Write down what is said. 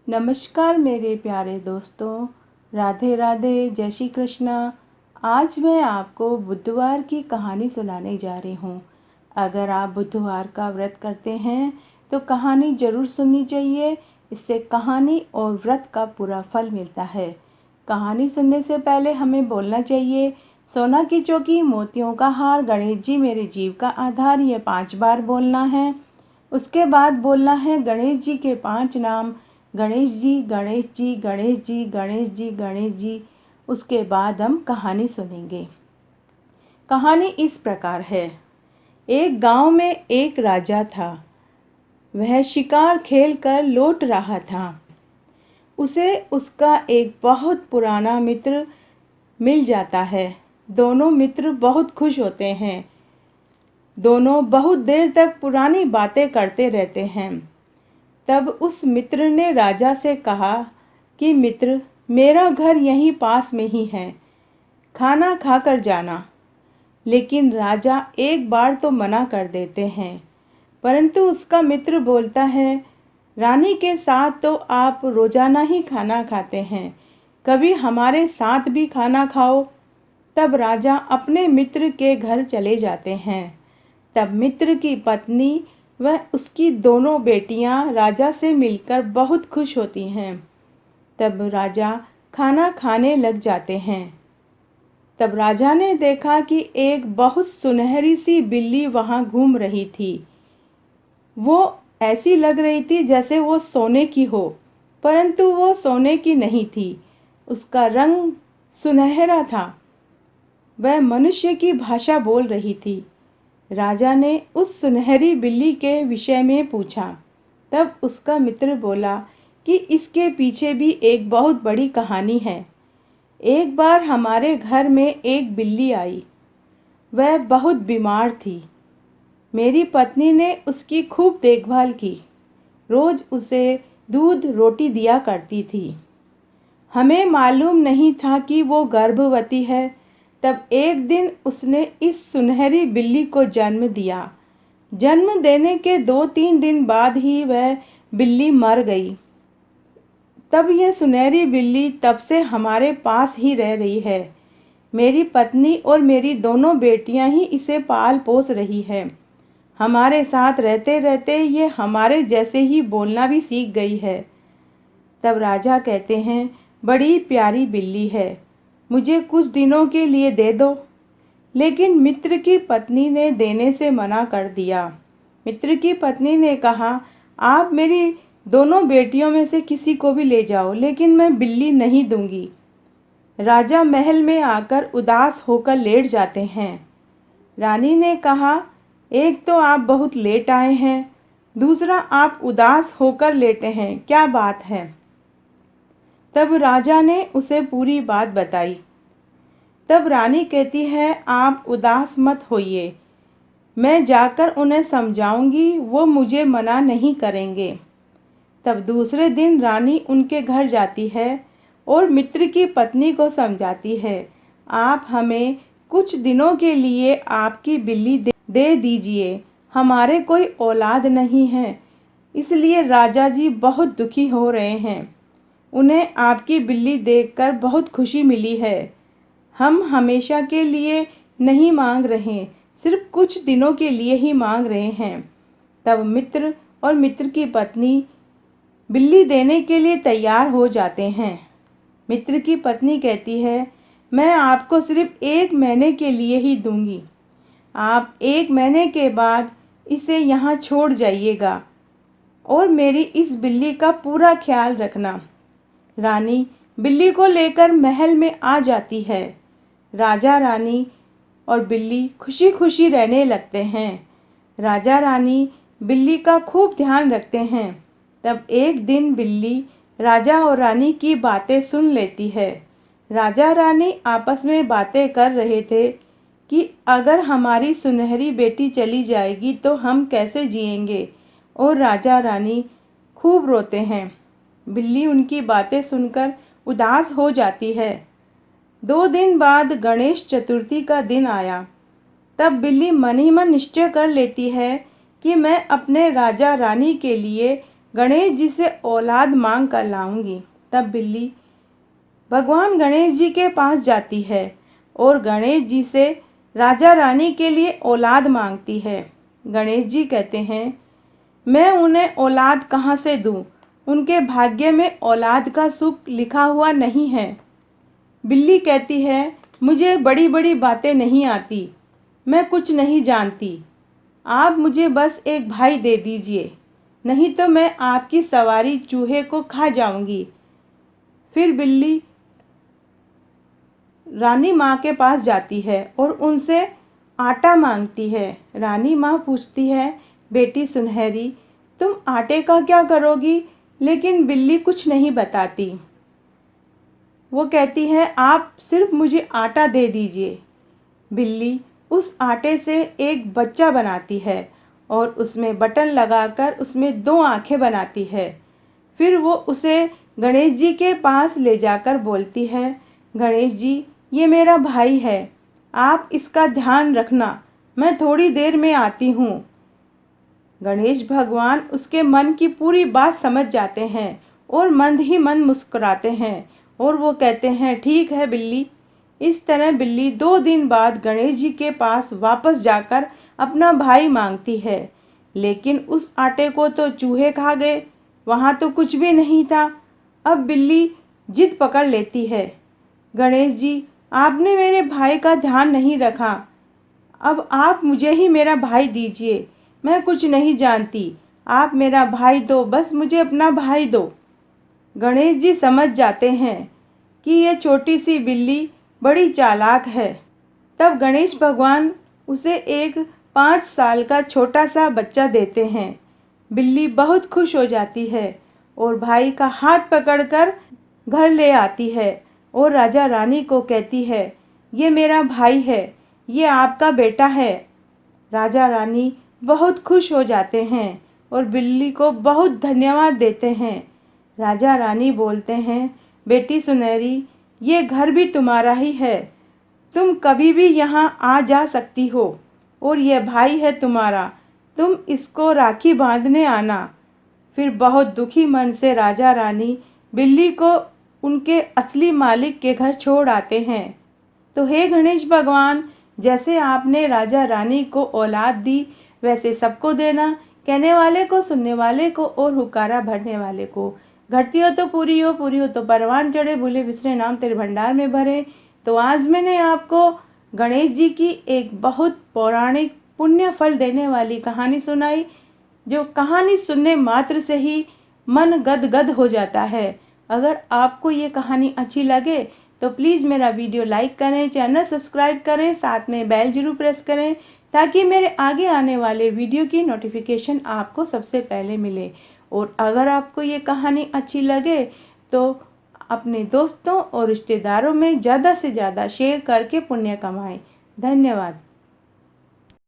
नमस्कार मेरे प्यारे दोस्तों, राधे राधे, जय श्री कृष्णा। आज मैं आपको बुधवार की कहानी सुनाने जा रही हूँ। अगर आप बुधवार का व्रत करते हैं तो कहानी ज़रूर सुननी चाहिए। इससे कहानी और व्रत का पूरा फल मिलता है। कहानी सुनने से पहले हमें बोलना चाहिए, सोना की चौकी, मोतियों का हार, गणेश जी मेरे जीव का आधार, ये 5 बार बोलना है। उसके बाद बोलना है गणेश जी के 5 नाम, गणेश जी, गणेश जी, गणेश जी, गणेश जी, गणेश जी। उसके बाद हम कहानी सुनेंगे। कहानी इस प्रकार है। एक गांव में एक राजा था। वह शिकार खेल कर लौट रहा था। उसे उसका एक बहुत पुराना मित्र मिल जाता है। दोनों मित्र बहुत खुश होते हैं। दोनों बहुत देर तक पुरानी बातें करते रहते हैं। तब उस मित्र ने राजा से कहा कि मित्र, मेरा घर यहीं पास में ही है, खाना खाकर जाना। लेकिन राजा एक बार तो मना कर देते हैं, परंतु उसका मित्र बोलता है, रानी के साथ तो आप रोजाना ही खाना खाते हैं, कभी हमारे साथ भी खाना खाओ। तब राजा अपने मित्र के घर चले जाते हैं। तब मित्र की पत्नी वह उसकी दोनों बेटियां राजा से मिलकर बहुत खुश होती हैं। तब राजा खाना खाने लग जाते हैं। तब राजा ने देखा कि एक बहुत सुनहरी सी बिल्ली वहां घूम रही थी। वो ऐसी लग रही थी जैसे वो सोने की हो, परंतु वो सोने की नहीं थी। उसका रंग सुनहरा था। वह मनुष्य की भाषा बोल रही थी। राजा ने उस सुनहरी बिल्ली के विषय में पूछा। तब उसका मित्र बोला कि इसके पीछे भी एक बहुत बड़ी कहानी है। एक बार हमारे घर में एक बिल्ली आई। वह बहुत बीमार थी। मेरी पत्नी ने उसकी खूब देखभाल की। रोज उसे दूध रोटी दिया करती थी। हमें मालूम नहीं था कि वो गर्भवती है। तब एक दिन उसने इस सुनहरी बिल्ली को जन्म दिया। जन्म देने के 2-3 दिन बाद ही वह बिल्ली मर गई। तब यह सुनहरी बिल्ली तब से हमारे पास ही रह रही है। मेरी पत्नी और मेरी दोनों बेटियां ही इसे पाल पोस रही है। हमारे साथ रहते रहते ये हमारे जैसे ही बोलना भी सीख गई है। तब राजा कहते हैं, बड़ी प्यारी बिल्ली है, मुझे कुछ दिनों के लिए दे दो। लेकिन मित्र की पत्नी ने देने से मना कर दिया। मित्र की पत्नी ने कहा, आप मेरी दोनों बेटियों में से किसी को भी ले जाओ, लेकिन मैं बिल्ली नहीं दूंगी। राजा महल में आकर उदास होकर लेट जाते हैं। रानी ने कहा, एक तो आप बहुत लेट आए हैं, दूसरा आप उदास होकर लेटे हैं, क्या बात है? तब राजा ने उसे पूरी बात बताई। तब रानी कहती है, आप उदास मत होइए, मैं जाकर उन्हें समझाऊंगी, वो मुझे मना नहीं करेंगे। तब दूसरे दिन रानी उनके घर जाती है और मित्र की पत्नी को समझाती है, आप हमें कुछ दिनों के लिए आपकी बिल्ली दे दीजिए, हमारे कोई औलाद नहीं है, इसलिए राजा जी बहुत दुखी हो रहे हैं। उन्हें आपकी बिल्ली देखकर बहुत खुशी मिली है। हम हमेशा के लिए नहीं मांग रहे, सिर्फ कुछ दिनों के लिए ही मांग रहे हैं। तब मित्र और मित्र की पत्नी बिल्ली देने के लिए तैयार हो जाते हैं। मित्र की पत्नी कहती है, मैं आपको सिर्फ 1 महीने के लिए ही दूंगी। आप 1 महीने के बाद इसे यहाँ छोड़ जाइएगा और मेरी इस बिल्ली का पूरा ख्याल रखना। रानी बिल्ली को लेकर महल में आ जाती है। राजा रानी और बिल्ली खुशी खुशी रहने लगते हैं। राजा रानी बिल्ली का खूब ध्यान रखते हैं। तब एक दिन बिल्ली राजा और रानी की बातें सुन लेती है। राजा रानी आपस में बातें कर रहे थे कि अगर हमारी सुनहरी बेटी चली जाएगी तो हम कैसे जिएंगे, और राजा रानी खूब रोते हैं। बिल्ली उनकी बातें सुनकर उदास हो जाती है। 2 दिन बाद गणेश चतुर्थी का दिन आया। तब बिल्ली मन ही मन निश्चय कर लेती है कि मैं अपने राजा रानी के लिए गणेश जी से औलाद मांग कर लाऊंगी। तब बिल्ली भगवान गणेश जी के पास जाती है और गणेश जी से राजा रानी के लिए औलाद मांगती है। गणेश जी कहते हैं, मैं उन्हें औलाद कहाँ से दूँ? उनके भाग्य में औलाद का सुख लिखा हुआ नहीं है। बिल्ली कहती है, मुझे बड़ी बड़ी बातें नहीं आती, मैं कुछ नहीं जानती। आप मुझे बस एक भाई दे दीजिए, नहीं तो मैं आपकी सवारी चूहे को खा जाऊंगी। फिर बिल्ली रानी माँ के पास जाती है और उनसे आटा मांगती है। रानी माँ पूछती है, बेटी सुनहरी, तुम आटे का क्या करोगी? लेकिन बिल्ली कुछ नहीं बताती। वो कहती है, आप सिर्फ मुझे आटा दे दीजिए। बिल्ली उस आटे से एक बच्चा बनाती है और उसमें बटन लगाकर उसमें 2 आँखें बनाती है। फिर वो उसे गणेश जी के पास ले जाकर बोलती है, गणेश जी, ये मेरा भाई है, आप इसका ध्यान रखना, मैं थोड़ी देर में आती हूँ। गणेश भगवान उसके मन की पूरी बात समझ जाते हैं और मन ही मन मुस्कुराते हैं और वो कहते हैं, ठीक है बिल्ली। इस तरह बिल्ली 2 दिन बाद गणेश जी के पास वापस जाकर अपना भाई मांगती है, लेकिन उस आटे को तो चूहे खा गए, वहाँ तो कुछ भी नहीं था। अब बिल्ली जिद पकड़ लेती है, गणेश जी, आपने मेरे भाई का ध्यान नहीं रखा, अब आप मुझे ही मेरा भाई दीजिए, मैं कुछ नहीं जानती, आप मेरा भाई दो, बस मुझे अपना भाई दो। गणेश जी समझ जाते हैं कि ये छोटी सी बिल्ली बड़ी चालाक है। तब गणेश भगवान उसे एक 5 साल का छोटा सा बच्चा देते हैं। बिल्ली बहुत खुश हो जाती है और भाई का हाथ पकड़कर घर ले आती है और राजा रानी को कहती है, ये मेरा भाई है, ये आपका बेटा है। राजा रानी बहुत खुश हो जाते हैं और बिल्ली को बहुत धन्यवाद देते हैं। राजा रानी बोलते हैं, बेटी सुनहरी, ये घर भी तुम्हारा ही है, तुम कभी भी यहाँ आ जा सकती हो और यह भाई है तुम्हारा, तुम इसको राखी बांधने आना। फिर बहुत दुखी मन से राजा रानी बिल्ली को उनके असली मालिक के घर छोड़ आते हैं। तो हे गणेश भगवान, जैसे आपने राजा रानी को औलाद दी, वैसे सबको देना, कहने वाले को, सुनने वाले को और हुक्कारा भरने वाले को। घटती हो तो पूरी हो, पूरी हो तो परवान चढ़े, भूले बिसरे नाम तेरे भंडार में भरे। तो आज मैंने आपको गणेश जी की एक बहुत पौराणिक पुण्य फल देने वाली कहानी सुनाई, जो कहानी सुनने मात्र से ही मन गदगद हो जाता है। अगर आपको ये कहानी अच्छी लगे तो प्लीज़ मेरा वीडियो लाइक करें, चैनल सब्सक्राइब करें, साथ में बेल जरूर प्रेस करें ताकि मेरे आगे आने वाले वीडियो की नोटिफिकेशन आपको सबसे पहले मिले। और अगर आपको ये कहानी अच्छी लगे तो अपने दोस्तों और रिश्तेदारों में ज़्यादा से ज़्यादा शेयर करके पुण्य कमाएं। धन्यवाद।